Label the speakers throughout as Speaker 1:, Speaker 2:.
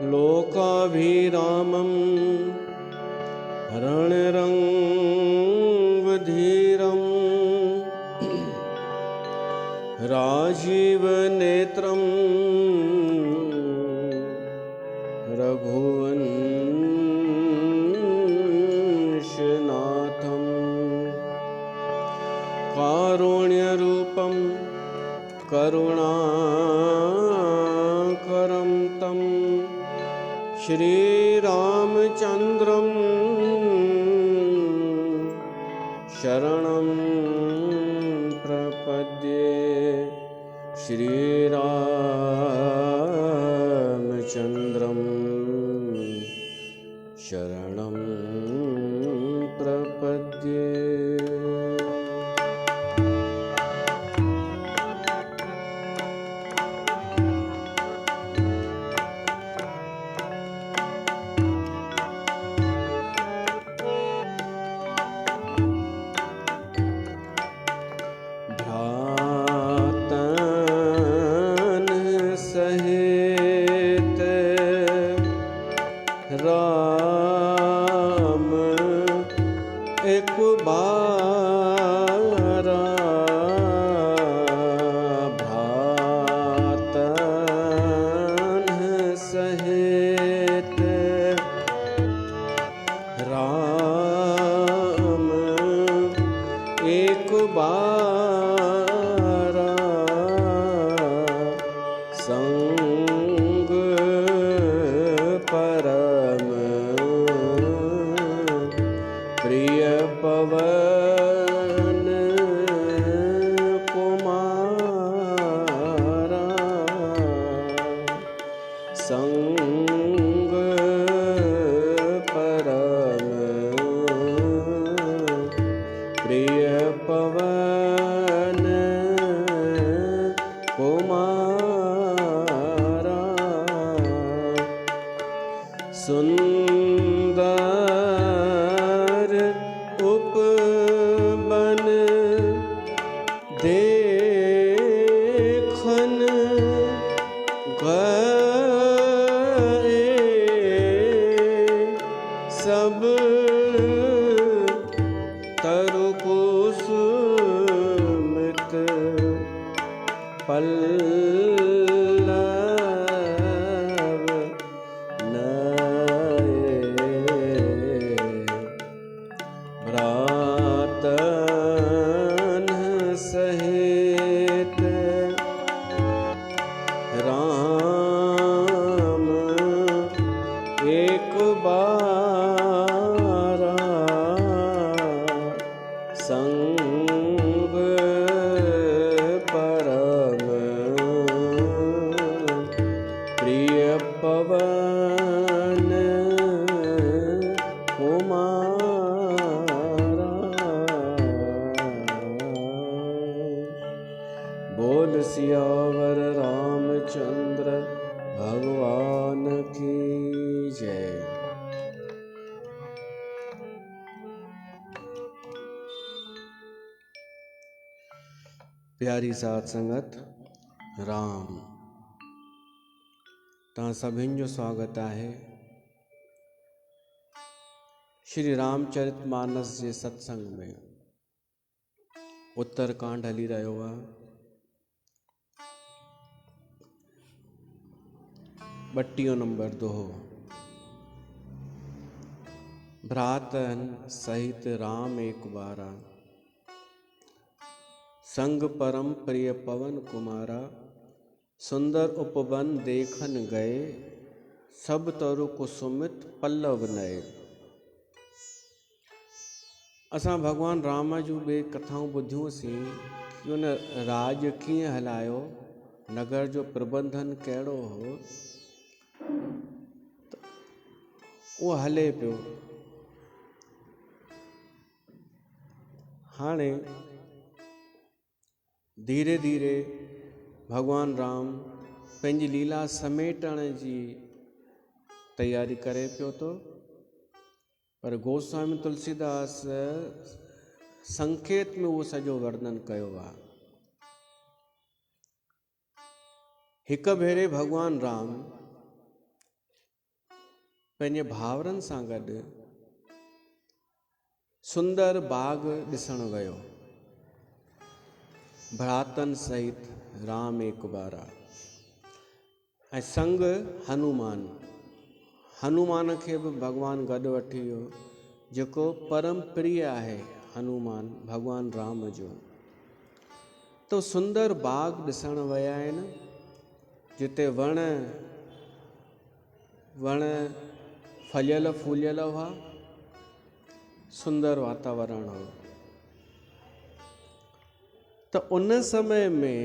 Speaker 1: लोकाभिरामं रणरङ्गधीरं राजीवनेत्रं रघुवंशनाथं कारुण्यरूपं करुणाकरं तं श्रीरामचन्द्रं शरणं प्रपद्ये। श्रीरामचन्द्रं शरणं प्रपद्ये। राम एक बारा भ्रातन सहित राम एक बारा संग परम प्रिय पवन कुमारा संग परम प्रिय पवन कुमारा सुंदर उपवन देखन गए सब तरु कुसुमित पल्लव भ्रातन सहित राम एक बारा संग परम प्रिय पवन कुमारा। बोल सियावर रामचंद्र भगवान की जय। प्यारी साथ संगत राम तव्हां सभिनि जो स्वागत आहे श्री रामचरितमानस जे सत्संग में। उत्तरकांड हली रहियो आहे। 32 नंबर दोहो। भ्रातन सहित राम एक बारा संग परम प्रिय पवन कुमारा सुंदर उपवन देखन गए सब तरु कुसुमित पल्लव नए। असां भगवान राम जूं बे कथाऊं ॿुधियूंसीं कि उन राज कीअं हलायो, नगर जो प्रबंधन कहिड़ो हो, उहो हले पियो। हाणे धीरे धीरे भगवान राम पंहिंजी लीला समेटण जी तैयारी करे पियो थो, पर गोस्वामी तुलसीदास संकेत में वो सॼो वर्णन कयो आहे। हिक भेरे भगवान राम पंहिंजे भाउरनि सां गॾु सुंदर बाग ॾिसण वियो। भ्रातन सहित राम एक बारा ऐं संग हनुमान खे बि भॻवानु गॾु वठी वियो, जेको परम प्रिय आहे हनुमान भॻवान राम जो। तो सुंदर बाग ॾिसण विया आहिनि, जिते वण फलियल फूलियल हुआ, सुंदर वातावरण हो। त उन समय में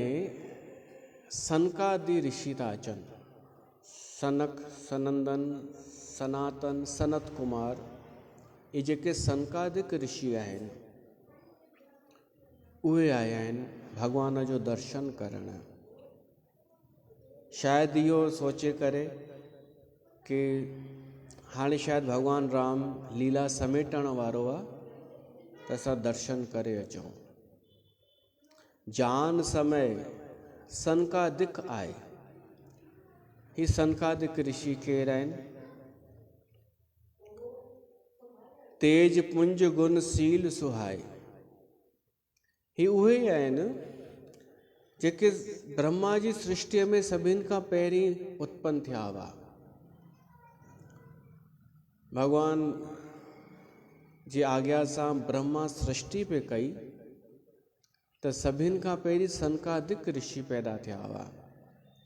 Speaker 1: सनकादि ऋषि था अचनि, सनक, सनंदन, सनातन, सनत कुमार, ये जेके सनकादिक ऋषि आहिनि उहे आया आहिनि भॻवान जो दर्शन करणु। शायदि इहो सोचे करे कि हाणे शायदि भॻवानु राम लीला समेटण वारो आहे, त असां दर्शन करे अचूं। जान समय सनकादिक आए। ही सनकादिक ऋषि केर आहिनि? तेज पुंज गुण सील सुहाए। ही उहे आहिनि जेके ब्रह्मा जी सृष्टिअ में सभिनि खां पहिरीं उत्पन्न थिया हुआ। भगवान जी आज्ञा सां ब्रह्मा सृष्टि पे कई त सभिनि खां पहिरीं सनकादिक ऋषि पैदा थिया हुआ,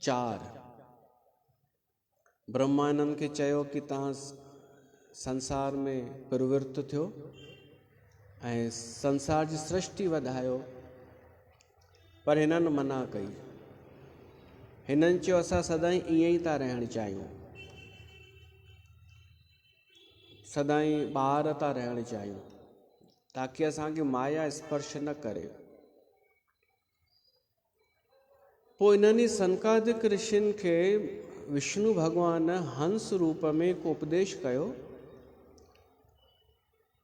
Speaker 1: 4। ब्रह्मा इन्हनि खे चयो कि तव्हां संसार में प्रवृत्त थियो ऐं संसार जी सृष्टि वधायो, पर हिननि मना कई। हिननि चयो असां सदाईं ईअं ई था रहणु चाहियूं, सदाईं ॿार था रहणु चाहियूं, ताकि असांखे माया स्पर्श न करे। पोइ इन्हनि सनकादिक ऋषियुनि खे विष्णु भॻवान हंस रूप में को उपदेश कयो,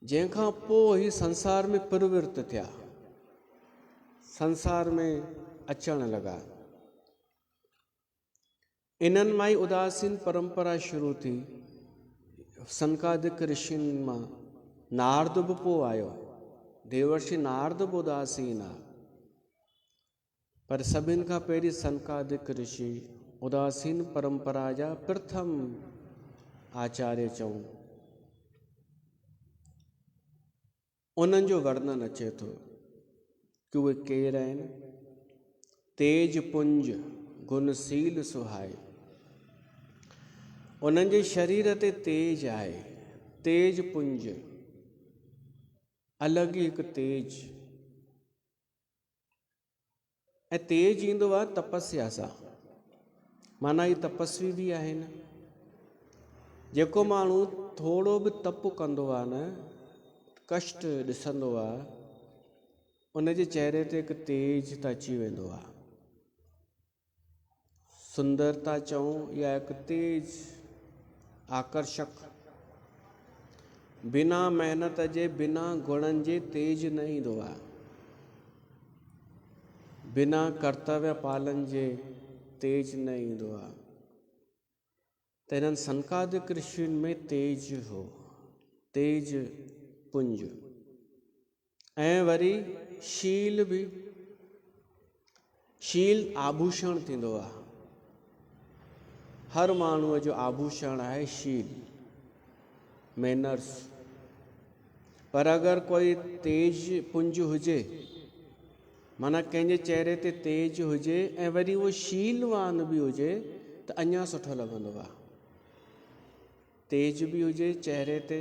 Speaker 1: जंहिंखां पोइ ही संसार में प्रवृत्त थिया, संसार में अचण लॻा। इन्हनि मां ई उदासीन परंपरा शुरू थी। सनकादिक ऋषियुनि मां नारद बि पोइ आयो, देवर्षि नारद बि उदासीन आहे, पर सभिनि खां पहिरीं सनकादिक ऋषि उदासीन परंपरा जा प्रथम आचार्य चऊं। उन्हनि जो वर्णन अचे थो कि उहे केर आहिनि? तेज पुंज गुणशील सुहाए। उन्हनि जे शरीर ते तेज आहे, तेज पुंज, अलॻि ई हिकु तेज। ऐं तेज ईंदो आहे तपस्या सां, माना ही तपस्वी बि आहिनि। जेको माण्हू थोरो बि तप कंदो आहे न, कष्ट ॾिसंदो आहे, उनजे चेहरे ते हिकु तेज त अची वेंदो आहे। सुंदरता चऊं या हिकु तेज आकर्षक, बिना महिनत जे, बिना गुणनि जे तेज न ईंदो आहे, बिना कर्तव्य पालन जे तेज न ईंदो आहे। त हिननि सनकादिक ऋषियुनि में तेज हो, तेज पुंज। ऐं वरी शील बि, शील आभूषण थींदो आहे। हर माण्हूअ जो आभूषण आहे शील, मैनर्स। पर अगरि कोई तेज पुंज हुजे, माना कंहिंजे चेहरे ते तेज हुजे ऐं वरी उहो शीलवान बि हुजे, त अञा सुठो लॻंदो आहे। तेज बि हुजे चेहरे ते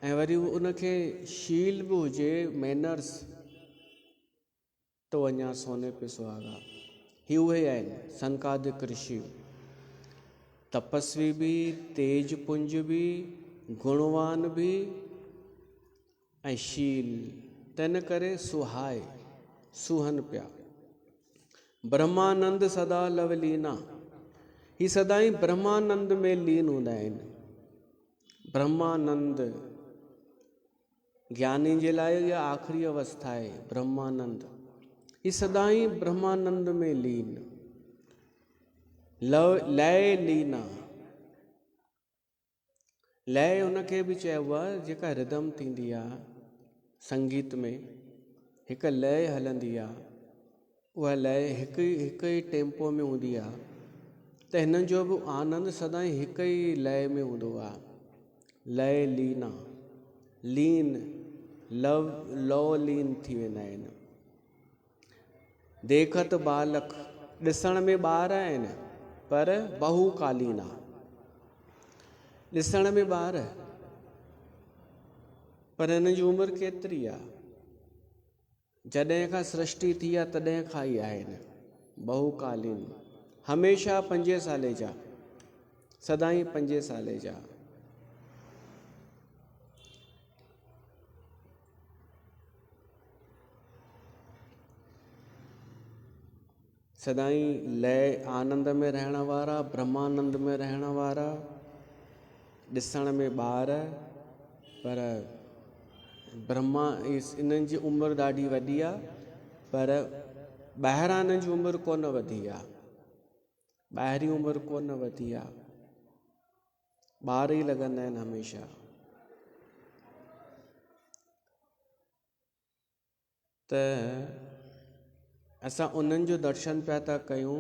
Speaker 1: ऐं वरी उनखे शील बि हुजे, मैनर्स, तो अञा सोने पे सुहागा। ही उहे आहिनि सनकादिक ऋषि, तपस्वी भी, तेज पुंज भी, गुणवान भी ऐं शील। तन करे सुहाए, सुहन पिया। ब्रह्मानंद सदा लवलीना, ही सदाई ब्रह्मानंद में लीन हूंदा आहिनि। ब्रह्मानंद ज्ञानी जे लाइ इहा आख़िरी अवस्था आहे, ब्रह्मानंद। ही सदाई ब्रह्मानंद में लीन। लय लीना, लय उनखे बि चइबो आहे जेका रिदम थींदी आहे संगीत में, हिकु लय हलंदी आहे, उहा लय हिकु ई टेम्पो में हूंदी आहे, त हिन जो बि आनंद सदाईं हिक ई लय में हूंदो आहे। लय लीना, लीन लव लीन थी वेंदा आहिनि। देखत बालक, ॾिसण में ॿार आहिनि पर बहुकालीना, ॾिसण में ॿार पर हिन जी उमिरि केतिरी आहे? जॾहिं खां सृष्टि थी आहे तॾहिं खां ई आहिनि। बहुकालीन, हमेशह 5 साले जा, सदाईं 5 साले जा। सदाईं लय आनंद में रहण वारा, ब्रह्मानंद में रहण वारा, ॾिसण में ॿार पर ब्रह्मा, इन्हनि जी उमिरि ॾाढी वॾी आहे, पर ॿाहिरां हिननि जी उमिरि कोन वधी आहे, ॿाहिरीं उमिरि कोन वधी आहे, ॿार ई लॻंदा आहिनि हमेशह। त असां उन्हनि जो दर्शन पिया था कयूं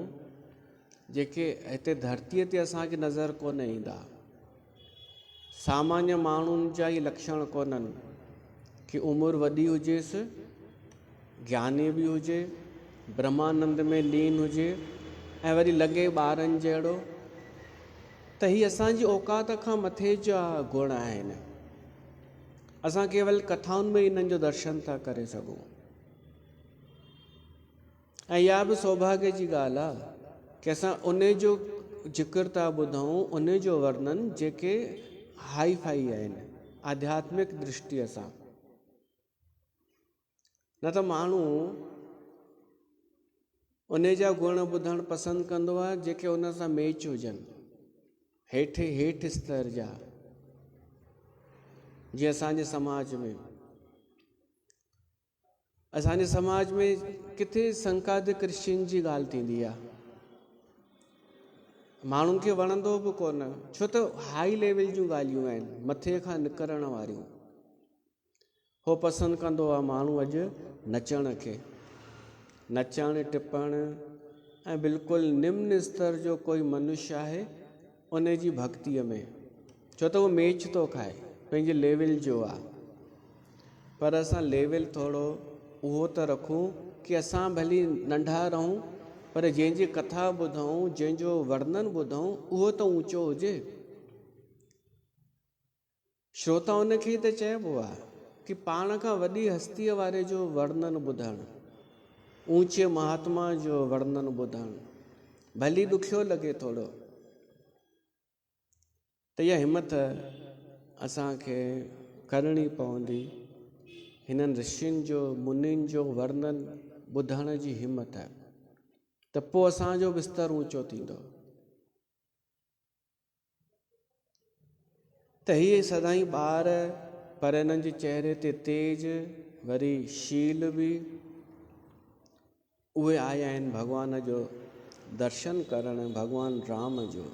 Speaker 1: जेके हिते धरतीअ ते असांखे नज़र कोन ईंदा। सामान्य माण्हुनि जा ई लक्षण कोन्हनि कि उमिरि वॾी हुजेसि, ज्ञानी बि हुजे, ब्रह्मानंद में लीन हुजे ऐं वरी लॻे ॿारनि जहिड़ो, त ही असांजी औकात खां मथे जा गुण आहिनि। असां केवल कथाउनि में इन्हनि जो दर्शन था करे सघूं। ऐं इहा बि सौभाग्य जी ॻाल्हि आहे कि असां उन जो ज़िक्र था ॿुधूं, उन जो वर्णन जेके हाई फाई आहिनि आध्यात्मिक दृष्टिअ सां। न त माण्हू उन जा गुण ॿुधणु पसंदि कंदो आहे जेके उन सां मैच हुजनि, हेठि स्तर जा। जीअं असांजे समाज में किथे संकाद क्रिश्चियन जी ॻाल्हि थींदी आहे, माण्हुनि खे वणंदो बि कोन, छो त हाई लेवल जूं ॻाल्हियूं आहिनि, मथे खां निकिरण वारियूं। हो पसंदि कंदो आहे माण्हू अॼु नचण खे, नचणु टिपणु, ऐं बिल्कुलु निम्न स्तर जो कोई मनुष्य आहे उन जी भक्तिअ में, छो त उहो मैच थो खाए, पंहिंजे लेवल जो आहे। पर असां लेवल थोरो उहो त रखूं कि असां भली नंढा रहूं पर जंहिंजी कथा ॿुधूं, जंहिंजो वर्णन ॿुधूं, उहो त ऊंचो हुजे। श्रोता उनखे ई त चइबो आहे कि पाण खां वॾी हस्तीअ वारे जो वर्णन ॿुधणु, ऊंचे महात्मा जो वर्णन ॿुधणु, भली ॾुखियो लॻे थोरो, त इहा हिमत असांखे करणी पवंदी। हिननि ऋषियुनि जो, मुनियुनि जो वर्णन ॿुधण जी हिमत, त पोइ असांजो बिस्तर ऊंचो थींदो। त हीअ सदाईं ॿार, पर हिननि जे चहिरे ते तेज, वरी शील बि, उहे आया आहिनि भॻवान जो दर्शन करणु, भॻवान राम जो।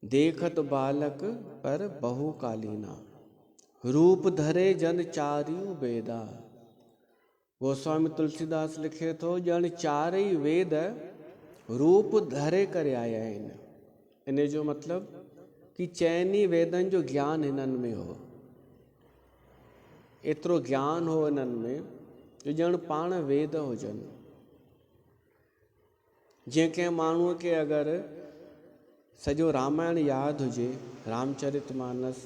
Speaker 1: देखत बालक पर बहुकालीना, रूप धरे जन चारियूं वेदा। गोस्वामी तुलसीदास लिखे थो, ॼण 4 वेद रूप धरे करे आया आहिनि। इन जो मतिलबु कि 4 वेदनि जो ज्ञान हिननि में हो, एतिरो ज्ञान हो हिननि में जो ॼण पाण वेद हुजनि। जीअं कंहिं माण्हूअ खे अगरि सॼो रामायण यादि हुजे, रामचरितमानस,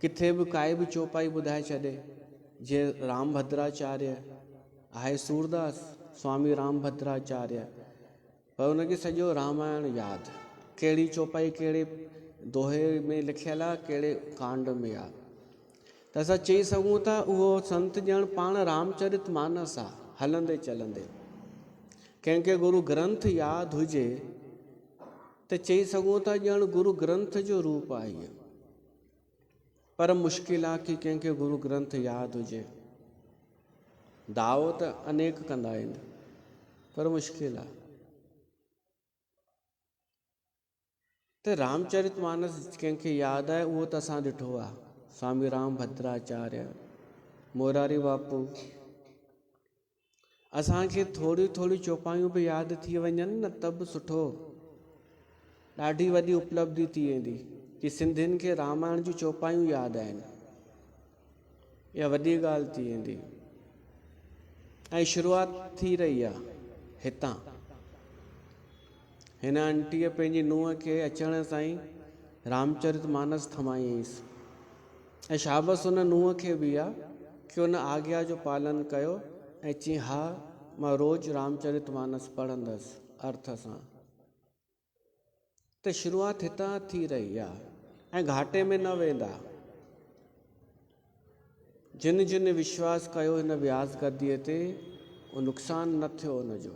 Speaker 1: किथे बि काई बि चौपाई ॿुधाए छॾे, जीअं रामभद्राचार्य आहे, सूरदास स्वामी रामभद्राचार्य, पर हुनखे सॼो रामायण यादि, कहिड़ी चौपाई कहिड़े दोहे में लिखियल आहे, कहिड़े कांड में आहे, त असां चई सघूं था उहो संत ॼण पाण रामचरितमानस आहे, हलंदे चलंदे। कंहिंखे गुरु ग्रंथ यादि हुजे त चई सघूं था ॼण गुरु ग्रंथ जो रूप आहे इहो। पर मुश्किल आहे कि कंहिंखे गुरु ग्रंथ यादि हुजे। दावो त अनेक कंदा आहिनि, पर मुश्किल आहे। त रामचरितमानस कंहिंखे यादि आहे उहो त असां ॾिठो आहे, स्वामी राम भद्राचार्य, मोरारी बापू। असांखे थोरी थोरी चौपायूं बि यादि थी वञनि न त बि सुठो, ॾाढी वॾी उपलब्धि थी वेंदी कि सिंधियुनि खे रामायण जूं चौपायूं यादि आहिनि, इहा वॾी ॻाल्हि थी वेंदी। ऐं शुरूआति थी रही आहे हितां। हिन आंटीअ पंहिंजी नुंहं खे अचण सां रामचरितमानस थमाईंसि, ऐं शाबस हुन नुंहं खे बि आहे कि हुन आज्ञा जो पालन कयो ऐं चई हा मां रोज़ रामचरितमानस पढ़ंदसि अर्थ सां। त शुरूआति हितां थी रही आहे ऐं घाटे में न वेंदा। जिन जिन विश्वास कयो हिन व्यास गद्दीअ ते, उहो नुक़सानु न थियो हुनजो।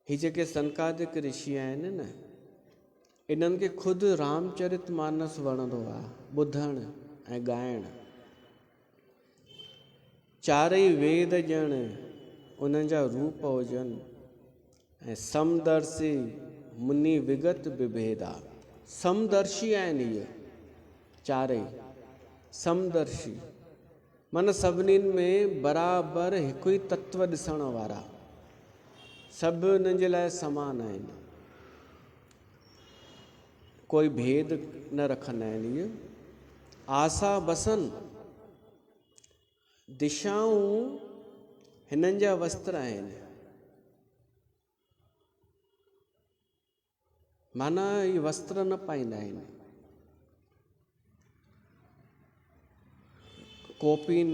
Speaker 1: ही जेके सनकादिक ऋषि आहिनि न, इन्हनि खे ख़ुदि रामचरितमानस वणंदो आहे ॿुधण ऐं ॻाइण। चारई वेद ॼण उन्हनि जा रूप हुजनि ऐं समदर्शी मुनि विगत विभेदा। समदर्शी आहिनि इहे चारई, समदर्शी माना सभिनीनि में बराबरि हिकु ई तत्व ॾिसण वारा, सभु हुननि जे लाइ समान आहिनि, कोई भेद न रखंदा आहिनि इहे। आसा बसन दिशाऊं हिननि जा वस्त्र आहिनि, माना इहे वस्त्र न पाईंदा आहिनि। कोपीन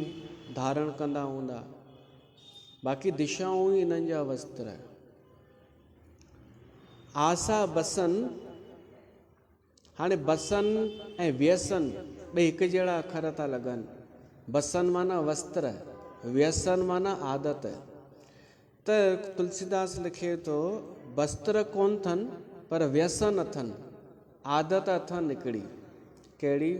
Speaker 1: धारण कंदा हूंदा, बाक़ी दिशाऊं ई हिननि जा वस्त्र। आसा बसन, हाणे बसन ऐं व्यसन ॿई हिकु जहिड़ा अखर था लॻनि। बसन माना वस्त्र, व्यसन माना आदत। त तुलसीदास लिखे थो वस्त्र कोन अथनि पर व्यसन अथनि, आदत अथनि हिकिड़ी। कहिड़ी?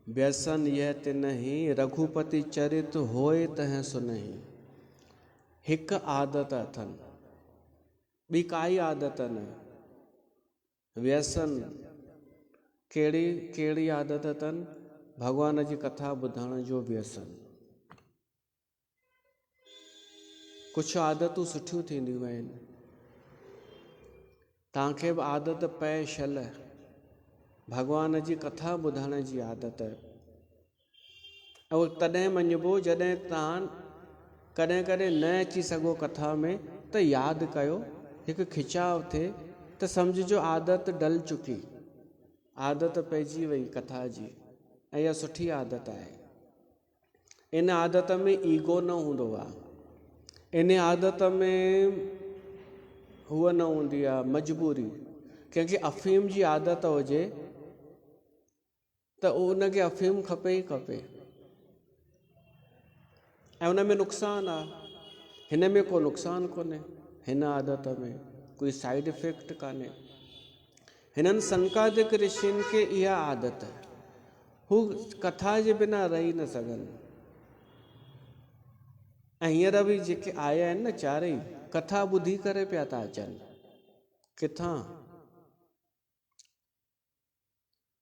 Speaker 1: व्यसन यह तिनहि रघुपति चरित होए तह सुनहि। हिकु आदत अथनि, ॿी काई आदत न। व्यसन कहिड़ी कहिड़ी आदत अथनि? भॻवान जी कथा ॿुधण जो व्यसन। कुझु आदतूं सुठियूं थींदियूं आहिनि, तव्हांखे बि आदत पए शल भॻवान जी कथा ॿुधण जी आदत। ऐं तॾहिं मञिबो जॾहिं तव्हां कॾहिं कॾहिं न अची सघो कथा में त यादि कयो, हिकु खिचाव थिए त सम्झिजो आदत डल चुकी, आदत पइजी वई कथा जी, ऐं इहा सुठी आदत आहे। इन आदत में ईगो न हूंदो आहे, इन आदत में हुअ न हूंदी आहे मजबूरी। कंहिंखे अफ़ीम जी आदत हुजे त उनखे अफ़ीम खपे ई खपे, ऐं उन में नुक़सानु आहे। हिन में को नुक़सानु कोन्हे, हिन आदत में कोई साइड इफ़ेक्ट कान्हे। हिननि सनकादिक ऋषियुनि खे इहा आदत है, हू कथा जे बिना रही न सघनि। ऐं हींअर बि जेके आया आहिनि न चारई, कथा ॿुधी करे पिया था अचनि। किथां?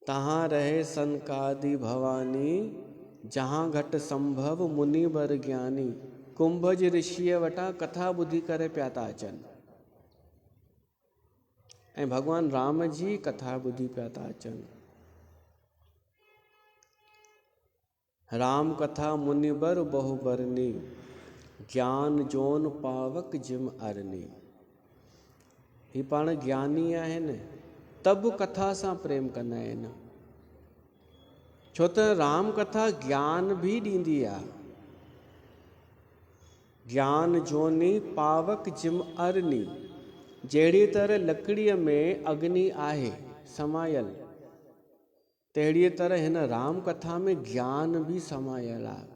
Speaker 1: तहां रहे सनकादि भवानी, जहां घट संभव मुनि बर ज्ञानी। कुंभ जे ऋषिअ वटां कथा ॿुधी करे पिया था अचनि, ऐं भॻवान राम जी कथा ॿुधी पिया था अचनि। राम कथा मुनि बर बहु बरनी, ज्ञान जोन पावक जिम अरनी। ही पाण ज्ञानी आहिनि त बि कथा सां प्रेम कंदा आहिनि, छो त राम कथा ज्ञान बि ॾींदी आहे। ज्ञान जोनी पावक जिम अरनी, जहिड़ी तरह लकड़ीअ में अग्नि आहे समायल, तहिड़ीअ तरह हिन राम कथा में ज्ञान बि समायल आहे।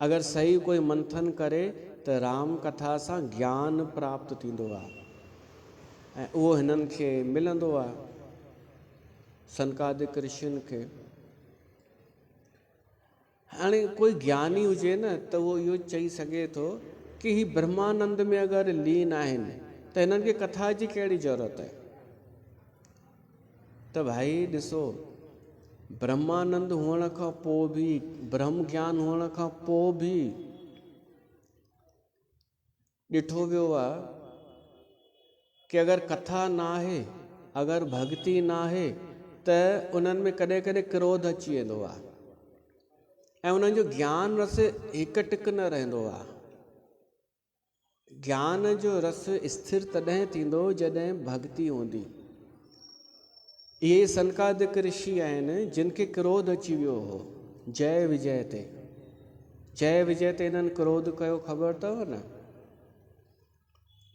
Speaker 1: अगरि सही कोई मंथन करे त राम कथा सां ज्ञान प्राप्त थींदो आहे, ऐं उहो हिननि खे मिलंदो आहे, सनकादिक ऋषियुनि खे। हाणे कोई ज्ञानी हुजे न त उहो इहो चई सघे थो कि ही ब्रह्मानंद में अगरि लीन आहिनि त हिननि खे कथा जी कहिड़ी ज़रूरत आहे। त भाई ॾिसो, ब्रह्मानंद हुअण खां पोइ बि, ब्रह्म ज्ञान हुअण खां पोइ बि ॾिठो वियो आहे कि अगरि कथा न आहे, अगरि भक्ति न आहे त उन्हनि में कॾहिं कॾहिं क्रोध अची वेंदो आहे ऐं उन्हनि जो ज्ञान रस हिकु टिक न रहंदो आहे। ज्ञान जो रस स्थिर तॾहिं थींदो जॾहिं भक्ति हूंदी। इहे सनकादिक ऋषि आहिनि जिन खे क्रोध अची वियो हो जय विजय ते। जय विजय ते इन्हनि क्रोध कयो, ख़बर अथव न,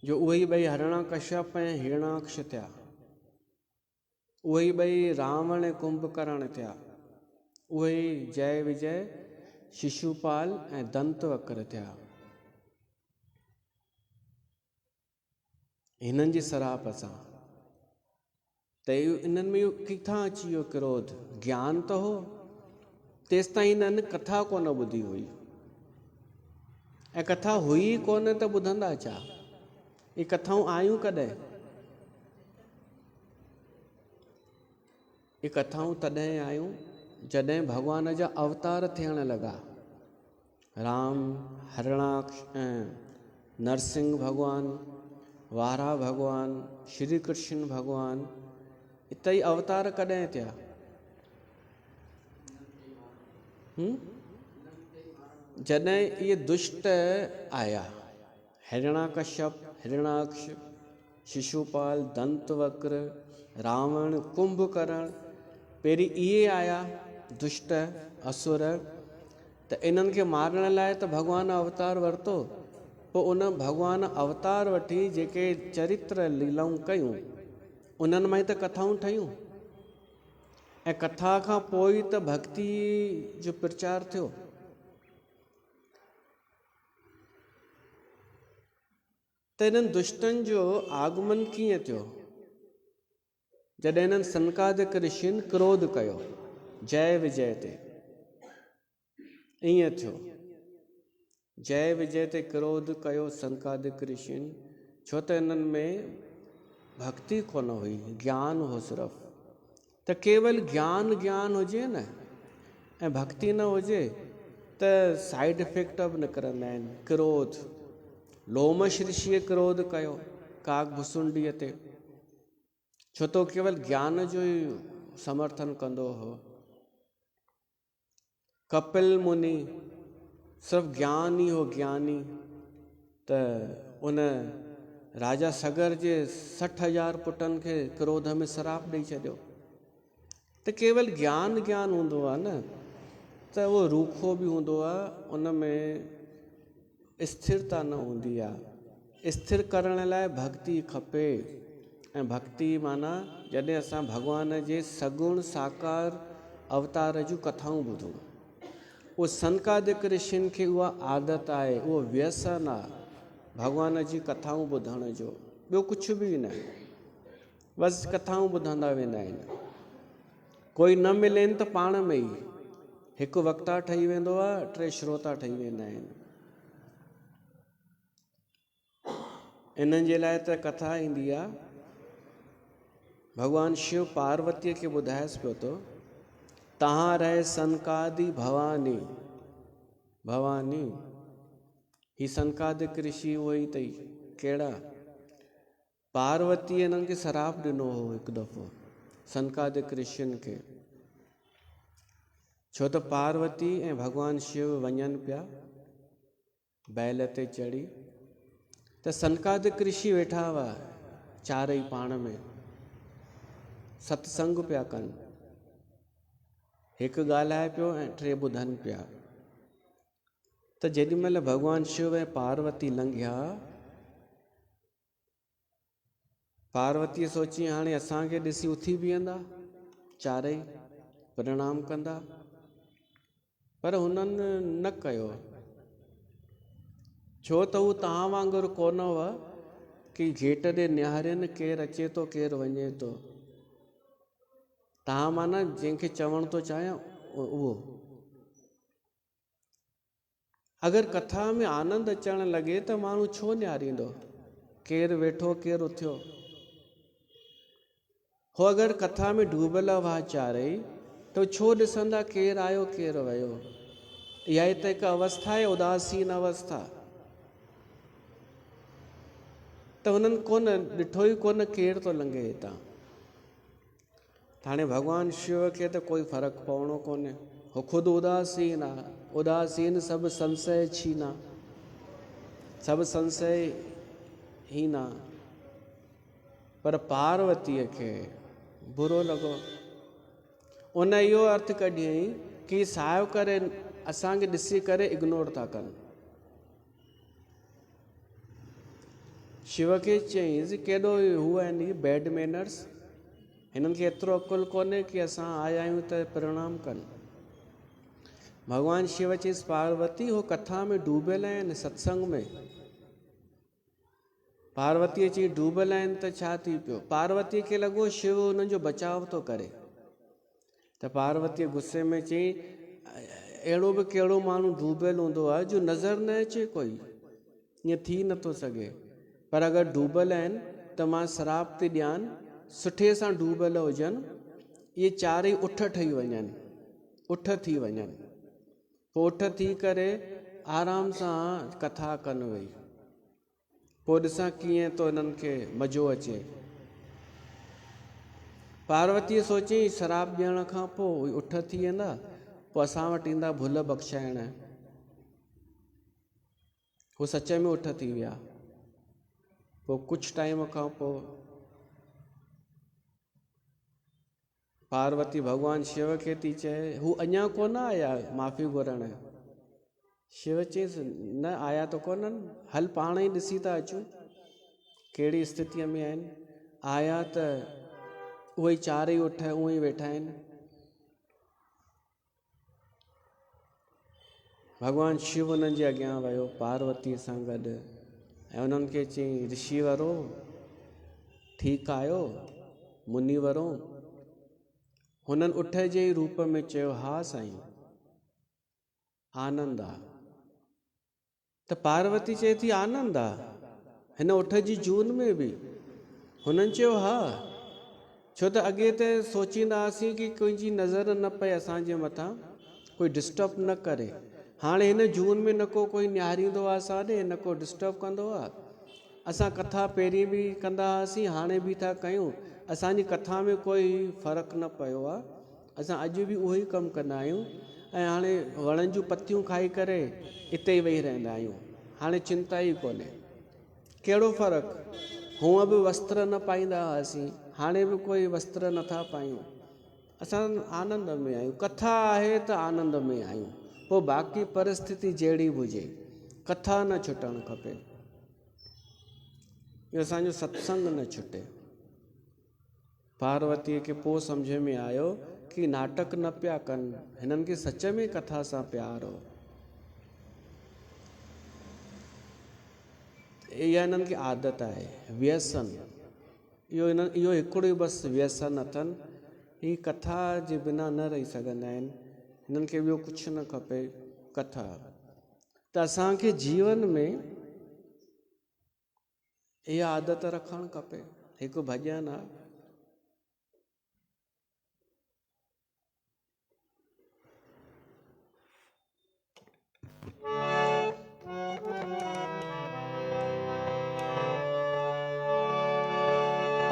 Speaker 1: जो उहे ई ॿई हिरणाकश्यप ऐं हिरणाक्ष थिया, उहे ई ॿई रावण ऐं कुंभकर्ण थिया, उहे ई जय विजय शिशुपाल ऐं दंतवक्र थिया। हिननि जी सराप सां त इन्हनि में इहो किथां अची वियो क्रोध? ज्ञान त हो, तेसिताईं हिननि कथा कोन ॿुधी हुई, ऐं कथा हुई कोन त ॿुधंदा छा? ये कथाऊं आयूं कॾहिं? ये कथाऊं तॾहिं आयूं जॾहिं भॻवान जा अवतार थियण लॻा। राम, हरणाक्ष ऐं नरसिंह भॻवान, वारा भॻवान, श्री कृष्ण भॻवान, इते ई अवतार कॾहिं थिया? जॾहिं इहे दुष्ट आया, हिरणाकश्यप, हिरणाक्ष, शिशुपाल, दंतवक्र, रावण, कुंभकर्ण, पहिरीं इहे आया दुष्ट असुर, त इन्हनि खे मारण लाइ त भॻवान अवतार वरितो। पोइ उन भॻवान अवतार वठी जेके चरित्र लीलाऊं कयूं उन्हनि मां ई त कथाऊं ठहियूं, ऐं कथा खां पोइ त भक्ति जो प्रचार थियो। त इन्हनि दुष्टनि जो आगमन कीअं थियो? जॾहिं इन्हनि सनकादिक ऋषियुनि क्रोध कयो जय विजय ते। ईअं थियो, जय विजय ते क्रोध कयो सनकादिक ऋषियुनि, छो त इन्हनि में भक्ति कोन हुई, ज्ञान हो सिर्फ़ु। त केवल ज्ञान ज्ञान हुजे न ऐं भक्ति न हुजे त साइड इफेक्ट बि निकिरंदा आहिनि। क्रोध, लोमश ऋषिअ क्रोध कयो काकभुसुंडीअ ते, छो तो केवल ज्ञान जो ई समर्थन कंदो हो। कपिल मुनि सिर्फ़ु ज्ञान ई हो, ज्ञानी, त उन राजा सगर जे 60,000 पुटनि खे क्रोध में श्राप ॾेई छॾियो। त केवल ज्ञान ज्ञान हूंदो आहे न त उहो रूखो बि हूंदो आहे, उन में स्थिरता न हूंदी आहे। स्थिर करण लाइ भक्ति खपे, ऐं भक्ति माना जॾहिं असां भॻवान जे सगुण साकार अवतार जूं कथाऊं ॿुधूं। उहो सनकादिक ऋषियुनि खे उहा आदत आहे, उहो व्यसन आहे भॻवान जी कथाऊं ॿुधण जो, ॿियो कुझु बि न, बसि कथाऊं ॿुधंदा वेंदा आहिनि। कोई न मिलेनि त पाण में ई हिकु वक्ता ठही वेंदो आहे, 3 श्रोता ठही वेंदा आहिनि। इन्हनि जे लाइ त कथा ईंदी आहे। भॻवानु शिव पार्वतीअ खे ॿुधाएसि पियो थो, तहां रहे सनकादि भवानी। भवानी ही सनकादिक ऋषि उहो ई अथई। कहिड़ा? पार्वतीअ इन्हनि खे श्राप ॾिनो हो हिकु दफ़ो सनकादिक ऋषियुनि खे, छो त पार्वती ऐं भॻवानु शिव वञनि पिया बैल ते चढ़ी, त सनकादिक ऋषि वेठा हुआ चारई पाण में सत्संग पिया कनि, हिकु ॻाल्हाए पियो ऐं 3 ॿुधनि पिया। त जेॾीमहिल भॻवानु शिव ऐं पार्वती लंघिया, पार्वतीअ सोची हाणे असांखे ॾिसी उथी बीहंदा चारई, प्रणाम कंदा, पर हुननि न कयो, छो त हू तव्हां वांगुरु कोन हुआ कि गेट ते निहारनि केरु अचे थो केरु वञे थो। तव्हां माना जंहिंखे चवण थो चाहियां उहो, अगरि कथा में आनंद अचणु लॻे त माण्हू छो निहारींदो, केरु वेठो केरु उथियो। हो अगरि कथा में डूबल हुआ चारई तो छो ॾिसंदा केरु आयो केरु वियो। इहा त हिकु अवस्था आहे, उदासीन अवस्था। त हुननि कोन ॾिठो ई कोन केरु थो लंघे हितां। हाणे भॻवानु शिव खे त कोई फ़र्क़ु पवणो कोन्हे, हो ख़ुदि उदासीन आहे। उदासीन सभु संशय छीना, सभु संशय हीना। पर पार्वतीअ खे बुरो लॻो। उन इहो अर्थ कढियईं कि सायो करे असांखे ॾिसी करे इग्नोर था कनि। शिव खे चयईंसि केॾो हू आहिनि बैड मैनर्स, हिननि खे एतिरो अकुलु कोन्हे कि असां आया आहियूं त प्रणाम कनि। भॻवानु शिव चयईंसि पार्वती हो कथा में डूबियल आहिनि, सत्संग में। पार्वतीअ चई डूबियल आहिनि त छा थी पियो। पार्वतीअ खे लॻो शिव हुननि जो बचाव थो करे। त पार्वतीअ गुस्से में चई अहिड़ो बि कहिड़ो माण्हू डूबियल हूंदो आहे जो नज़र न अचे कोई, ईअं थी नथो सघे। पर अगरि डूबियल आहिनि त मां श्राप थी ॾियानि, सुठे सां डूबियल हुजनि, इहे चारई उठ ठही वञनि, उठ थी वञनि। पोइ उठ थी करे आराम सां कथा कनि वेई। पोइ ॾिसां कीअं थो हिननि खे मज़ो अचे। पार्वतीअ सोचई श्राप ॾियण खां पोइ उठ थी वेंदा, पोइ असां वटि ईंदा भुल बख़्शाइण। हू सच में उठ थी विया। पोइ कुझु टाइम खां पोइ पार्वती भॻवानु शिव खे थी चए हू अञा कोन आया माफ़ी घुरण। शिव चयईंसि न आया त कोन्हनि, हल पाण ई ॾिसी था अचूं कहिड़ी स्थितीअ में आहिनि। आया त उहे चारई उठ उअं ई वेठा आहिनि। भॻवानु शिव हुननि जे अॻियां वियो पार्वतीअ सां गॾु ऐं उन्हनि खे चयईं ऋषिवरो ठीकु आयो, मुनिवरो। हुननि उठ जे ई रूप में चयो हा साईं आनंद आहे। त पार्वती चए थी आनंद आहे हिन उठ जी जून में बि। हुननि चयो हा, छो त अॻे त सोचींदा हुआसीं कि कोई नज़र न पए असांजे मथां, कोई डिस्टर्ब न करे। हाणे हिन जून में न को कोई निहारींदो आहे असांॾे, न को डिस्टर्ब कंदो आहे। असां कथा पहिरीं बि कंदा हुआसीं, हाणे बि था कयूं। असांजी कथा में कोई फ़र्क़ु न पियो आहे। असां अॼु बि उहो ई कमु कंदा आहियूं ऐं हाणे वणनि जूं पतियूं खाई करे हिते ई वेही रहंदा आहियूं। हाणे चिंता ई कोन्हे। कहिड़ो फ़र्क़ु, हूअं बि वस्त्र न पाईंदा हुआसीं, हाणे बि कोई वस्त्र नथा पायूं। असां आनंद में आहियूं। कथा आहे त आनंद में आहियूं। पोइ बाक़ी परिस्थिति जहिड़ी बि हुजे, कथा न छुटणु खपे। इहो असांजो सत्संग न छुटे। पार्वतीअ खे पोइ सम्झ में आयो कि नाटक न पिया कनि, हिननि खे सच में कथा सां प्यार हो। इहा हिननि खे आदत आहे, व्यसन। इहो हिकिड़ो ई बसि व्यसन अथनि। ही कथा जे बिना न रही सघंदा आहिनि। हिननि खे ॿियो कुझु न खपे, कथा। त असांखे जीवन में इहा आदत रखणु खपे। हिकु भॼन आहे,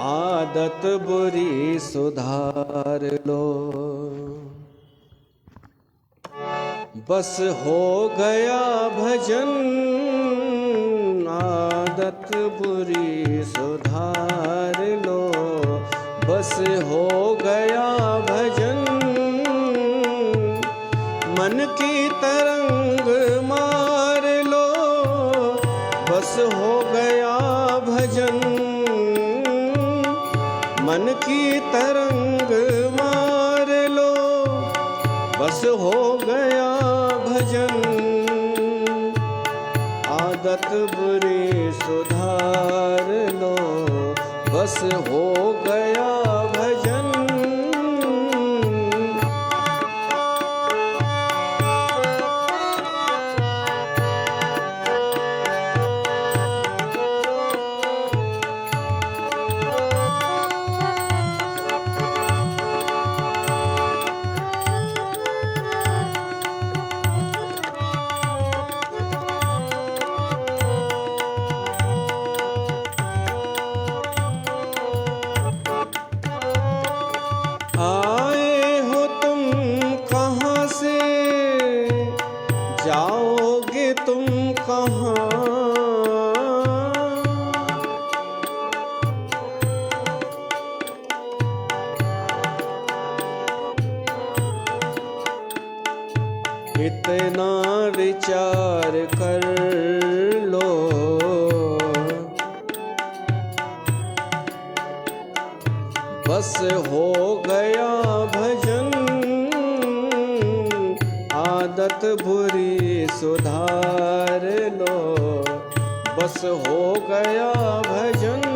Speaker 1: आदत बुरी सुधार लो, बस हो गया भजन। आदत बुरी सुधार लो, बस हो गया भजन। मन की तरंग मार लो, बस हो गया भजन। मन की तरंग मार लो, बस हो गया भजन। आदत बुरी सुधार लो, बस हो गया भजन। जाओगे तुम कहाँ, इतना विचार कर लो। बस हो गया भजन, आदत बुरी सुधार लो। बस हो गया भजन,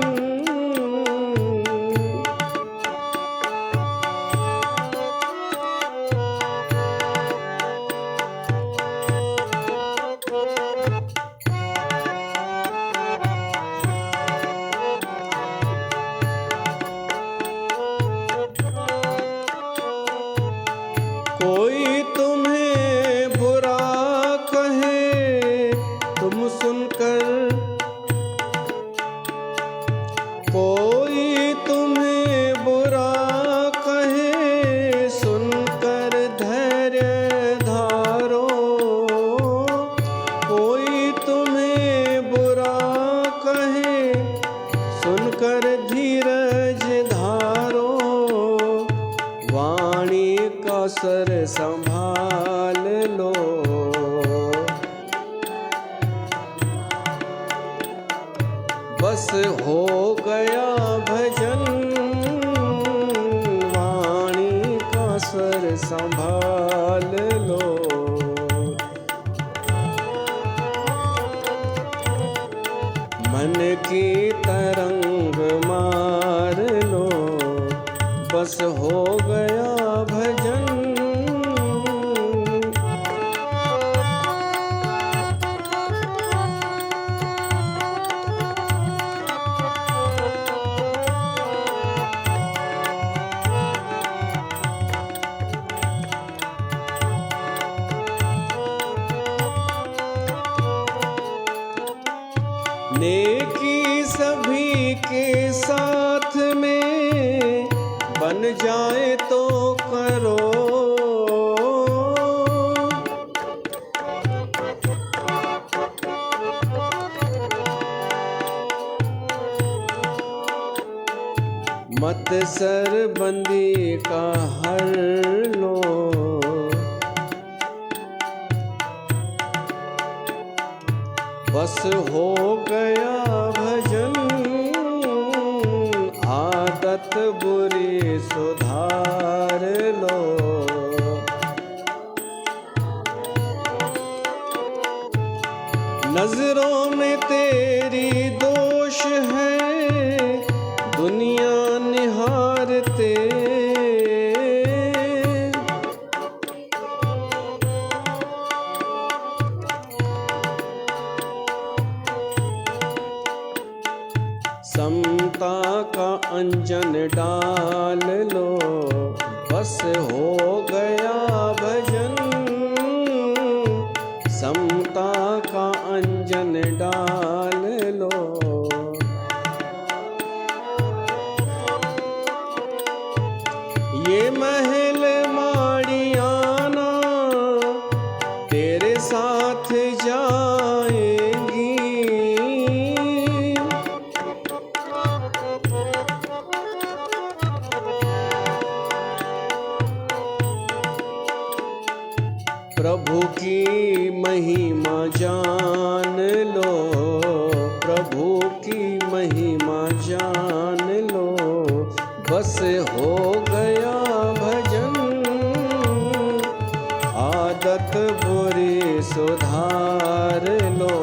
Speaker 1: कोई तुम्हें बुरा कहे तुम सुनकर, कोई तुम्हें बुरा कहे सुनकर धैर्य धारो। कोई तुम्हें बुरा कहे सुनकर धीरज धारो। वाणी का सर संभाल लो। बस हो गया भजन, वाणी का सर संभाल लो। मन की तरंग मार लो। बस हो गया भजन, नेकी सभी के साथ में बन जाए तो करो। मत सरबंदी का हर लो। बस हो गया भजन, आदत बुरी सुधार लो। नजरों में तेरी दोष है, दुनिया निहारते। समता का अंजन डाल लो। बस हो गया भजन, समता का अंजन डाल लो। ये महल माड़ियाना तेरे साथ जाएंगी। प्रभु की महिमा जान लो। प्रभु की महिमा जान लो। बस हो गया भजन, आदत बुरी सुधार लो।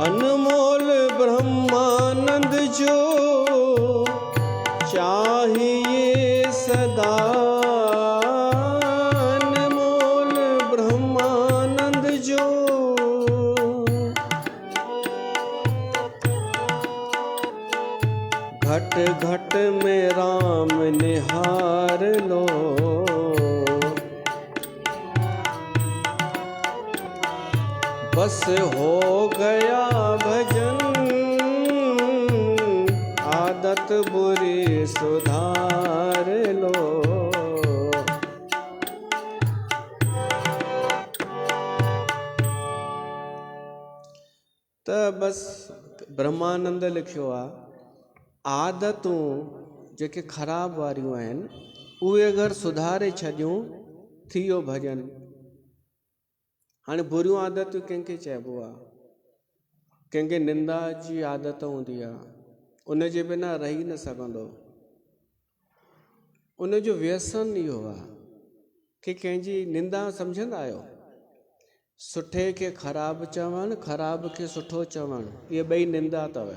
Speaker 1: अनमोल ब्रह्मानंद जो चाहिए सदा। अनमोल ब्रह्मानंद जो घट घट में राम निहार लो, बस हो गया भजन, आदत बुरी सुधार लो। त बस ब्रह्मानंद लिखियो आहे, आदतूं जेके ख़राब वारियूं आहिनि उहे अगरि सुधारे छॾियूं थी वियो भॼन। हाणे बुरियूं आदतूं कंहिंखे चइबो आहे? कंहिंखे निंदा जी आदत हूंदी आहे, उन जे बिना रही न सघंदो। उन जो व्यसन इहो आहे कि कंहिंजी निंदा सम्झंदा आहियो, सुठे खे ख़राबु चवणु, ख़राब खे सुठो चवणु, इहे ॿई निंदा अथव।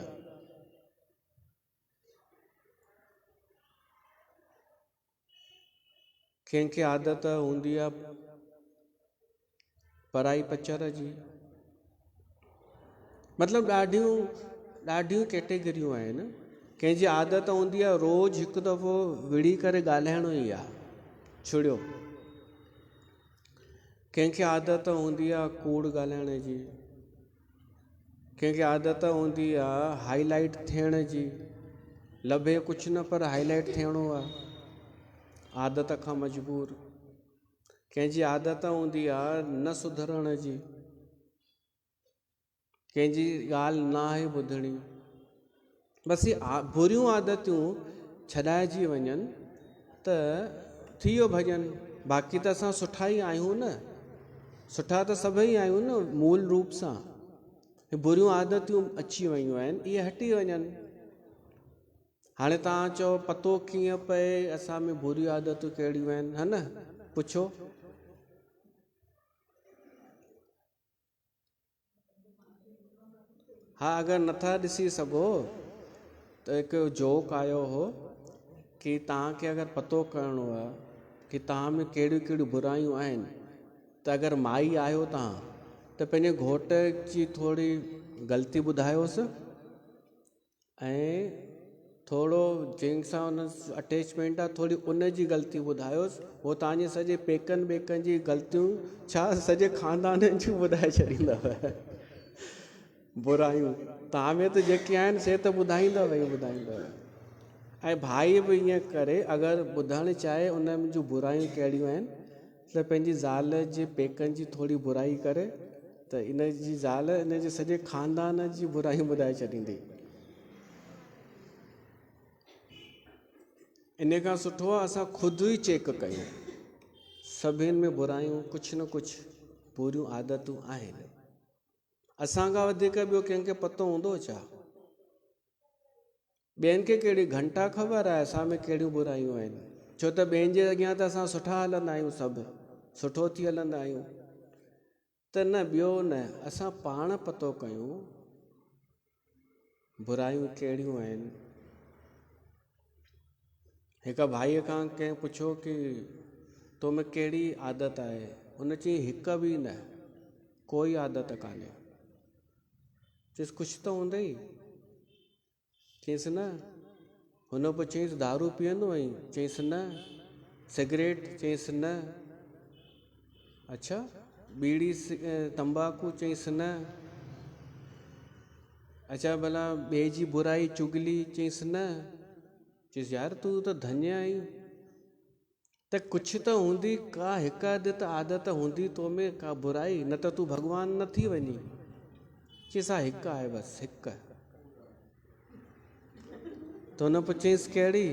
Speaker 1: कंहिंखे आदत हूंदी आहे पराई पचर जी, मतिलबु ॾाढियूं कैटेगरियूं आहिनि। कंहिंजी आदत हूंदी आहे रोज़ु हिकु दफ़ो विड़ी करे ॻाल्हाइणो ई आहे, छुड़ियो। कंहिंखे आदत हूंदी आहे कूड़ ॻाल्हाइण जी, कंहिंखे आदत हूंदी आहे हाईलाइट थियण जी, लभे कुझु न पर हाईलाइट थियणो आहे, आदत खां मजबूर। कंहिंजी आदत हूंदी आहे न सुधरण जी, कंहिंजी ॻाल्हि न आहे ॿुधणी। बसि बुरियूं आदतियूं छॾाइजी वञनि त थी वियो भॼन। बाक़ी त असां सुठा ई आहियूं न, सुठा त सभई आहियूं न मूल रूप सां। बुरियूं आदतियूं अची वियूं आहिनि, इहे हटी वञनि। हाणे तव्हां चओ पतो कीअं पए असां में बुरियूं आदतूं कहिड़ियूं आहिनि, है न? पुछो। हा, अगरि नथा ॾिसी सघो त हिकु जोक आयो हो कि तव्हांखे अगरि पतो करिणो आहे कि तव्हां में कहिड़ियूं कहिड़ियूं बुरायूं आहिनि, त अगरि माई आहियो तव्हां त पंहिंजे घोट जी थोरी ग़लती ॿुधायोसि ऐं थोरो जंहिंसां उन अटैचमेंट आहे थोरी उन जी ग़लती ॿुधायोसि। उहो तव्हांजे सॼे पेकनि ॿेकनि जी ग़लतियूं छा सॼे ख़ानदाननि जूं ॿुधाए छॾींदव। बुरायूं तव्हां में त जेके आहिनि से त ॿुधाईंदव ई ॿुधाईंदव। ऐं भाई बि ईअं करे अगरि ॿुधणु चाहे उन जूं बुरायूं कहिड़ियूं आहिनि त पंहिंजी ज़ाल जे पेकनि जी थोरी बुराई करे त इन जी ज़ाल इन जे सॼे ख़ानदान जी बुरायूं ॿुधाए छॾींदी। इन खां सुठो आहे असां ख़ुदि ई चेक कयूं, सभिनि में बुरायूं कुझु न कुझु बुरियूं आदतूं आहिनि। असां खां वधीक ॿियो कंहिंखे पतो हूंदो छा? ॿियनि खे कहिड़ी घंटा ख़बर आहे असां में कहिड़ियूं बुरायूं आहिनि? छो त ॿियनि जे अॻियां त असां सुठा हलंदा आहियूं, सभु सुठो थी हलंदा आहियूं। त न, ॿियो न, असां पाण पतो कयूं बुरायूं कहिड़ियूं आहिनि। हिकु भाईअ खां कंहिं पुछो कि तो में कहिड़ी आदत आहे? हुन चई हिकु बि न, कोई आदत कान्हे। चइसि कुझु त हूंदो ई? चइसि न। हुन पोइ चइसि दारू पीअंदो आहीं? चइसि न। सिगरेट? चइसि न। अच्छा, बीड़ी तंबाकू? चइसि न। अच्छा, भला ॿिए जी बुराई चुगली? चइसि न। चइसि यार तूं त धन्य आहीं, त कुझु त हूंदी, का हिकु अधु त आदत हूंदी तो में का बुराई, न त तूं भॻवान न थी वञी। चइसि हा हिकु आहे, बसि हिकु। त हुन पोइ चइसि कहिड़ी?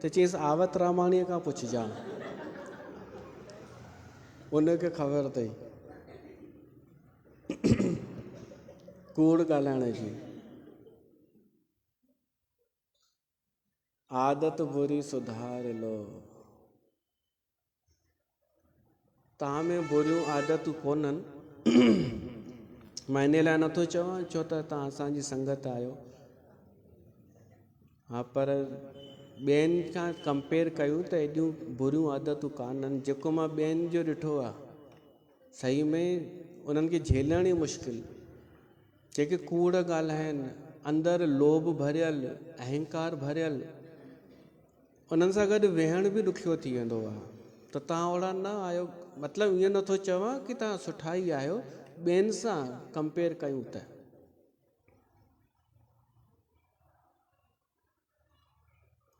Speaker 1: त चइसि आवत रामाणीअ खां पुछजां, उनखे ख़बर अथई कूड़ ॻाल्हाइण जी। आदत बुरी सुधार लो। तव्हां में बुरियूं आदतूं कोन्हनि, मां इन लाइ नथो चवां छो त तव्हां असांजी संगत आहियो। हा, पर ॿियनि खां कंपेयर कयूं त एॾियूं बुरियूं आदतूं कान्हनि। जेको मां ॿियनि जो ॾिठो आहे सही में उन्हनि खे झेलण ई मुश्किल। जेके कूड़ ॻाल्हाइनि, अंदरि लोभ भरियल, अहंकार भरियल, उन्हनि सां गॾु वेहण बि ॾुखियो थी वेंदो आहे। त तव्हां ओड़ा न आहियो, मतिलबु ईअं नथो चवां कि तव्हां सुठा ई आहियो, ॿियनि सां कंपेयर कयूं त।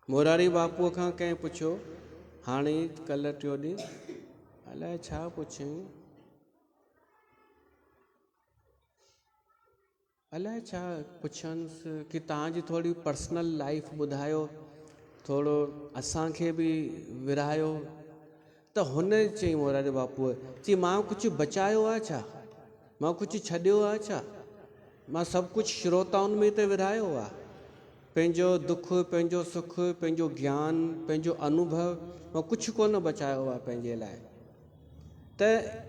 Speaker 1: मोरारी बापूअ खां कंहिं पुछियो, हाणे कल्ह टियों ॾींहुं, अलाए छा पुछियईं, अलाए छा पुछंसि कि तव्हांजी थोरी पर्सनल लाइफ ॿुधायो, थोरो असांखे बि विरायो। त हुन चई मोरारी बापूअ, चई मां कुझु बचायो आहे छा, मां कुझु छॾियो आहे छा, मां सभु कुझु श्रोताउनि में त विरायो आहे। पंहिंजो दुख, पंहिंजो सुख, पंहिंजो ज्ञान, पंहिंजो अनुभव, मां कुझु कोन बचायो आहे पंहिंजे लाइ। त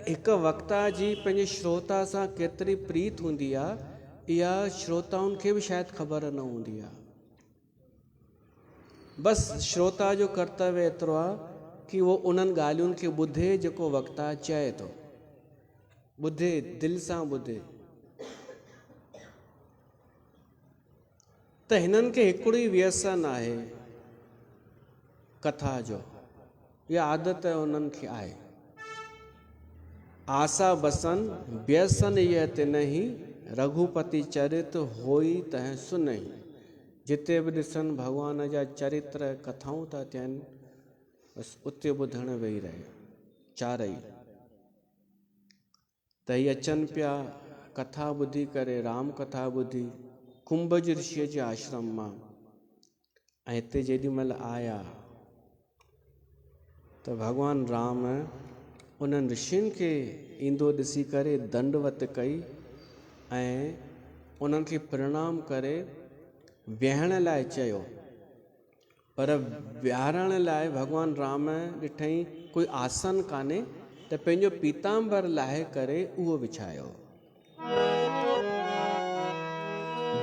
Speaker 1: हिकु वक्ता जी पंहिंजे श्रोता सां केतिरी प्रीत हूंदी आहे, इहा श्रोताउनि खे बि शायदि ख़बर न हूंदी आहे। बसि श्रोता जो कर्तव्य एतिरो आहे कि उहो उन्हनि ॻाल्हियुनि खे ॿुधे जेको वक्ता चए थो, ॿुधे, दिलि सां ॿुधे। त हिननि खे हिकिड़ो ई व्यसन आहे कथा जो, इहा आदत उन्हनि खे आहे। आशा बसन व्यसन इह तिनहि, रघुपति चरित होई तह सुनहि। जिते बि ॾिसनि भॻवान जा चरित्र कथाऊं था थियनि, बसि उते ॿुधण वेही रहे चारई। त हीअ अचनि पिया कथा ॿुधी करे, राम कथा ॿुधी कुंभज ऋषिअ जे आश्रम मां, ऐं हिते जेॾी महिल आया त भॻवानु राम उन्हनि ऋषियुनि खे ईंदो ॾिसी करे दंडवत कई ऐं उन्हनि खे प्रणाम करे विहण लाइ चयो। पर विहारण लाइ भॻवानु राम ॾिठई कोई आसन कान्हे, त पंहिंजो पीताम्बर लाहे करे उहो विछायो।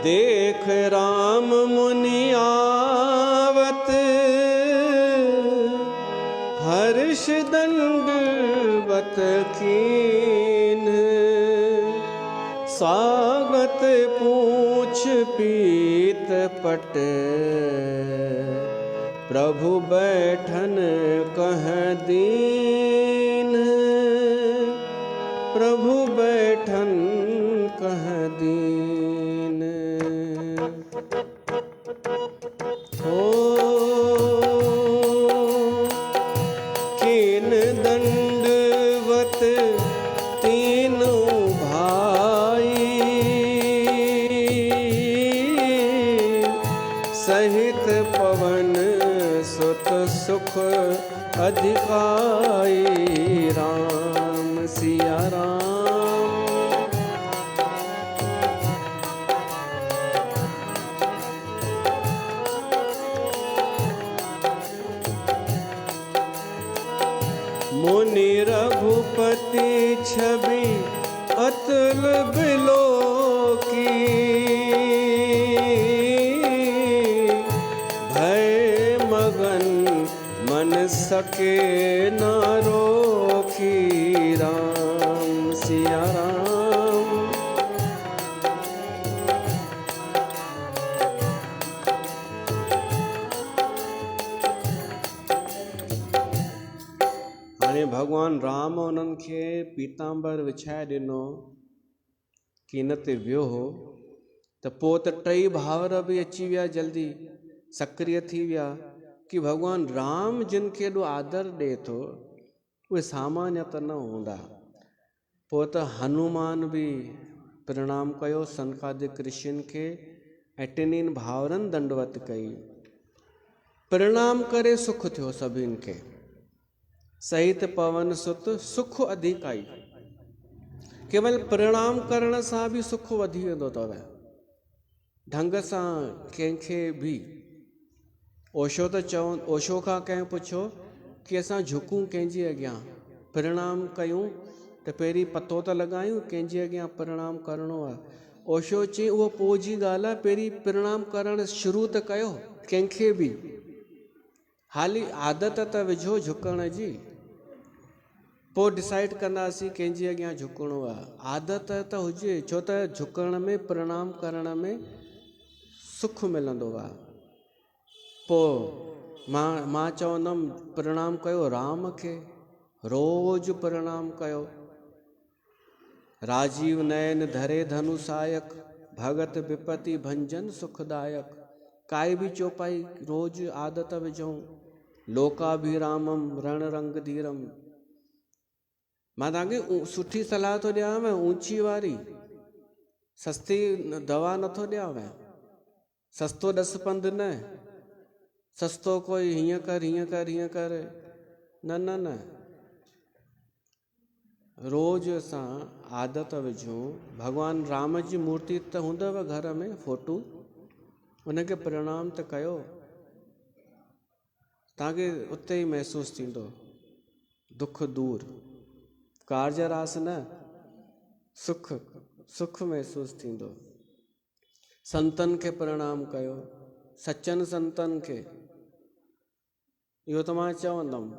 Speaker 1: देख राम मुनि आवत, हर्ष दंडवत कीन, स्वागत पूछ पीत पट, प्रभु बैठन कह दीन, प्रभु बैठन कह दीन। हो कीन दंडवत तीनों भाई, सहित पवन सुत सुख अधिकाई। राम सिया राम। मुनि रघुपति छवि अतुल बिलोकी, भय मगन मन सके न रोकी। राम सिया राम। हाणे भॻवानु राम उन्हनि खे पीताम्बर विछाए ॾिनो कि इन ते वियो हो, त पोइ त टई भावर बि अची विया, जल्दी सक्रिय थी विया कि भॻवानु राम जिन खे एॾो आदर ॾिए थो उहे सामान्य त न हूंदा। पोइ त हनुमान बि प्रणाम कयो सनकादिक ऋषियुनि खे ऐं टिनिनि भाउरनि दंडवत कई। प्रणाम करे सुख थियो सभिनि खे। सहित पवन सुत सुख अधिकाई। केवल प्रणाम करण सां बि सुख वधी वेंदो अथव। ढंग सां कंहिंखे बि ओशो त चवनि, ओशो खां कंहिं पुछो कि असां झुकूं कंहिंजे अॻियां, प्रणाम कयूं त पहिरीं पतो त लॻायूं कंहिंजे अॻियां प्रणाम करिणो आहे। ओशो चई उहो पोइ जी ॻाल्हि आहे, पहिरीं प्रणाम करणु शुरू त कयो कंहिंखे बि। हाली आदत त विझो झुकण जी, पोइ डिसाइड कंदासीं कंहिंजे अॻियां झुकणो आहे। आदत त हुजे, छो त झुकण में प्रणाम करण में सुख मिलंदो आहे। पोइ मां चवंदुमि प्रणाम कयो राम खे, रोज़ प्रणाम कयो। राजीव नयन धरे धनुषायक, भगत विपति भंजन सुखदायक। काई भी चौपाई रोज आदत विझूं, लोकाभिरामम रण रंग धीरम। मां तव्हांखे सुठी सलाह थो ॾियांव, ऊंची वारी सस्ती दवा नथो ॾियांव, सस्तो ॾस पंध न, सस्तो कोई हीअं कर हीअं कर हीअं कर, न न न। रोज़ असां आदत विझूं। भगवान राम जी मूर्ति त हूंदव घर में फोटू, उनखे प्रणाम त कयो, तव्हांखे उते ई महसूसु थींदो दुख दूर। कारज रास न, सुख सुख महसूसु थींदो। संतनि खे प्रणाम कयो, सचनि संतनि खे। इहो त मां चवंदुमि,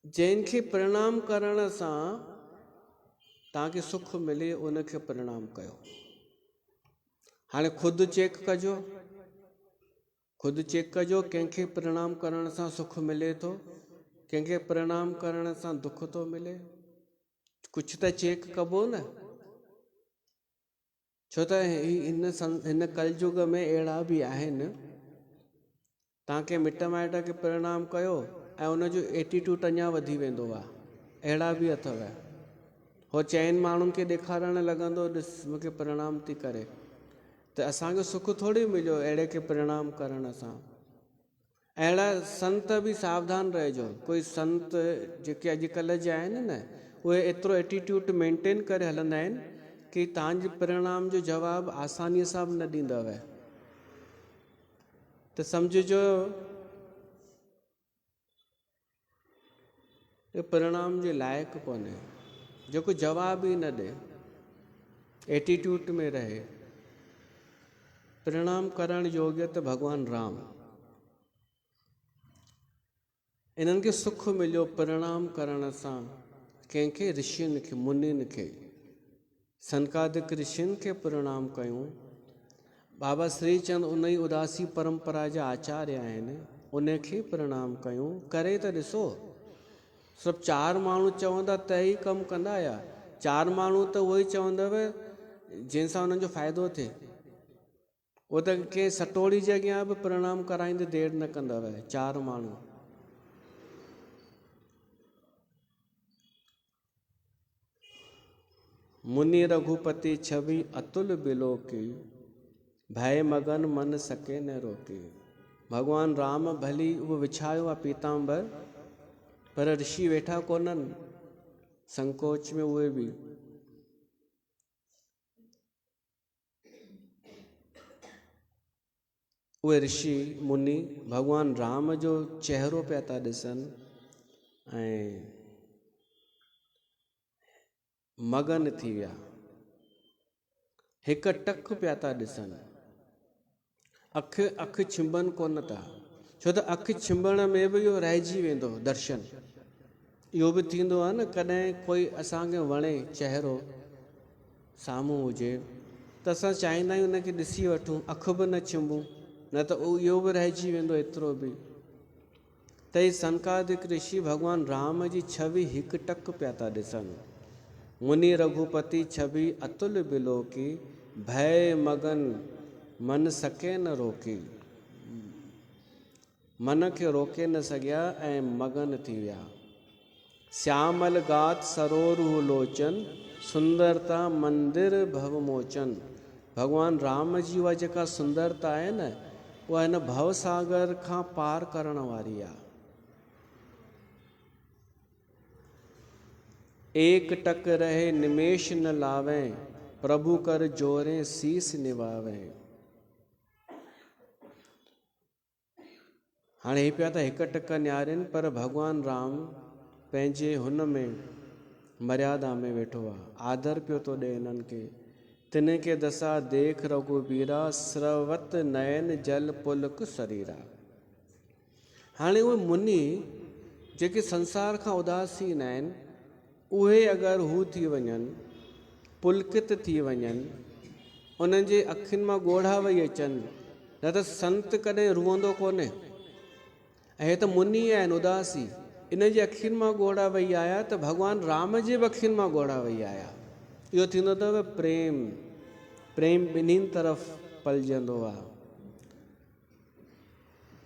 Speaker 1: जंहिंखे प्रणाम करण सां तव्हांखे सुख मिले उनखे प्रणाम कयो। हाणे ख़ुदि चेक कजो, ख़ुदि चेक कजो, कंहिंखे प्रणाम करण सां सुख मिले थो, कंहिंखे प्रणाम करण सां दुख थो मिले। कुझु त चेक कबो न, छो त हिन कलयुग में अहिड़ा बि आहिनि, तव्हांखे मिट माइट खे प्रणाम कयो ऐं उनजो एटीट्यूड अञा वधी वेंदो आहे, अहिड़ा बि अथव। हो चइनि माण्हुनि खे ॾेखारणु लॻंदो, ॾिस मूंखे प्रणाम थी करे, त असांखे सुख थोरी मिलियो अहिड़े खे प्रणाम करण सां। अहिड़ा संत बि सावधान रहिजो। कोई संत जेके अॼुकल्ह जा आहिनि न, उहे एतिरो एटीट्यूड मेंटेन करे हलंदा आहिनि कि तव्हांजे प्रणाम जो जवाबु आसानीअ सां बि न ॾींदव, त सम्झिजो प्रणाम जे लाइक़ु कोन्हे। जेको जवाब ई न ॾे, एटीट्यूड में रहे। प्रणाम करण योग्य त भगवान राम, इन्हनि खे सुख मिलियो प्रणाम करण सां। कंहिंखे? ऋषियुनि खे, मुनियुनि खे, सनकादिक ऋषियुनि खे प्रणाम कयूं। बाबा श्रीचंद उन ई उदासी परंपरा जा आचार्य आहिनि, उनखे प्रणाम कयूं। करे त ॾिसो, सिर्फ़ु 4 माण्हू चवंदा त ई कमु कंदा या? 4 माण्हू त उहो ई चवंदव जंहिंसां उन्हनि जो फ़ाइदो थिए। उहो त के सटोड़ी जे अॻियां बि प्रणाम कराईंदे देरि न कंदव। 4 माण्हू मुनि रघुपति छवि अतुल बिलोकी, भय मगन मन सके न रोकी। भगवान राम भली उहो विछायो आहे पीतांबर, पर ऋषि वेठा कोन्हनि संकोच में। उहे बि उहे ऋषि मुनि भगवान राम जो चेहरो पिया था ॾिसनि ऐं मगन थी विया, हिकु टक पिया था ॾिसनि। अखि छिंबनि कोन था, छो त अखि छिंबण में बि इहो रहिजी वेंदो दर्शन। इहो बि थींदो आहे न, कॾहिं कोई असांखे वणे चेहरो साम्हूं हुजे त असां चाहींदा आहियूं उनखे ॾिसी वठूं, अखि बि न छिंबूं, न त इहो बि रहिजी वेंदो एतिरो बि। त ही सनकादिक ऋषि भगवान राम जी छवि हिकु टक पिया था ॾिसनि। मुनि रघुपति छवि अतुल बिलोकी, भय मगन मन सके न रोकी। मन खे रोके न सघिया ऐं मगन थी विया। श्यामल गात सरोरु लोचन, सुंदरता मंदिर भवमोचन। भगवान राम जी उहा जेका सुंदरता आहे न, उहा हिन भवसागर खां पार करण वारी आहे। एक टक रहे निमेश न लावें, प्रभु कर जोरे शीस निभावें। हाणे पिया त हिकु टक निहारनि, पर भगवान राम पंहिंजे हुन में मर्यादा में वेठो आहे, आदर पियो थो ॾे हिननि खे। तिन के दशा देख रघुबीरा, स्रवत नयन जल पुलक शरीरा। हाणे उहे मुनि जेके संसार खां उदासीन आहिनि, उहे अगरि हू थी वञनि, पुलकित थी वञनि, उन्हनि जे अखियुनि मां ॻोढ़ा वेई अचनि, न त संत कॾहिं रुअंदो कोन्हे। ऐं हे त मुनी आहिनि उदासी, इन जे अखियुनि मां ॻोढ़ा वेई आया त भॻवानु राम जे बि अखियुनि मां ॻोढ़ा वेई आया। इहो थींदो अथव प्रेम। प्रेम ॿिन्हिनि तरफ़ पलिजंदो आहे।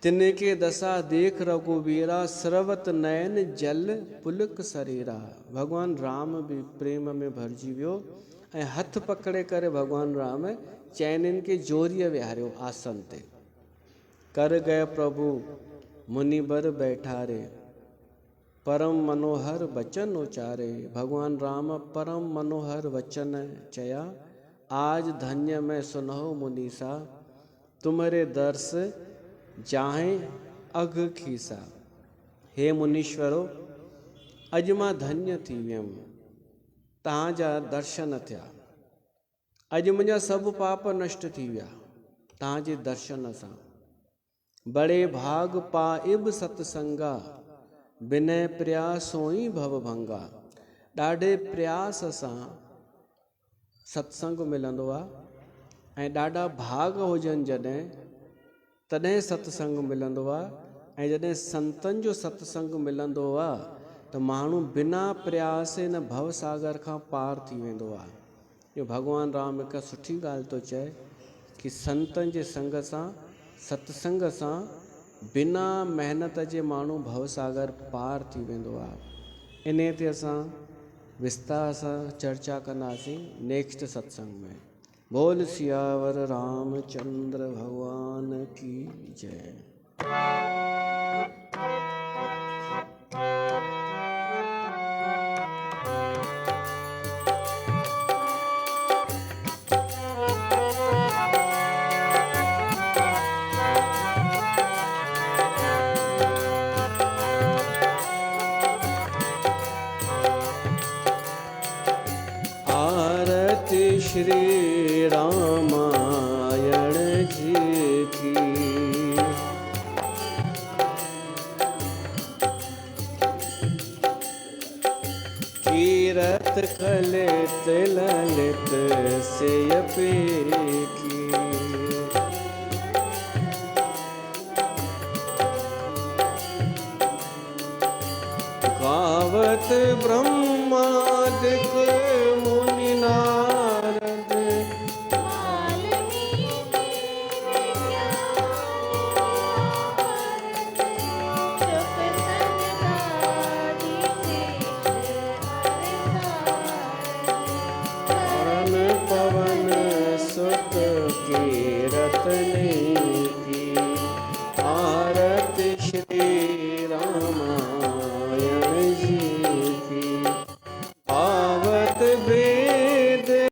Speaker 1: तिने के दशा देख रघुवीरा, सरवत नयन जल पुलक सरीरा। भॻवानु राम बि प्रेम में भरिजी वियो ऐं हथ पकड़े करे भॻवानु राम चइनिनि खे जोरीअ विहारियो आसन ते। कर गए प्रभु मुनि बर बैठारे, परम मनोहर वचन उचारे। भगवान राम परम मनोहर वचन चया, आज धन्य मैं सुनहु मुनीसा, तुम्हारे दर्श जाहे अघ खीसा। हे मुनीश्वरो, अॼु मां धन्य थी वियमि, तव्हांजा दर्शन थिया। अॼु मुंहिंजा सभु पाप नष्ट थी विया तव्हांजे दर्शन सां। बड़े भाग पाइब सतसंगा, बिनय प्रयासों ई भव भंगा। ॾाढे प्रयास सां सत्संग मिलंदो आहे ऐं ॾाढा भाग हुजनि जॾहिं, तॾहिं सत्संग मिलंदो आहे। ऐं जॾहिं संतनि जो सत्संग मिलंदो आहे त माण्हू बिना प्रयास न भवसागर खां पार थी वेंदो आहे। इहो भॻवानु राम हिकु सुठी ॻाल्हि थो चए कि संतनि जे संग सां, सत्संग सां बिना महिनत जे माण्हू भवसागर पार थी वेंदो आहे। इन ते असां विस्तार सां चर्चा कंदासीं नेक्स्ट सत्संग में। बोल सियावर रामचंद्र भगवान की जय। श्री रामायण जी की, कीरत कलित ललित से पे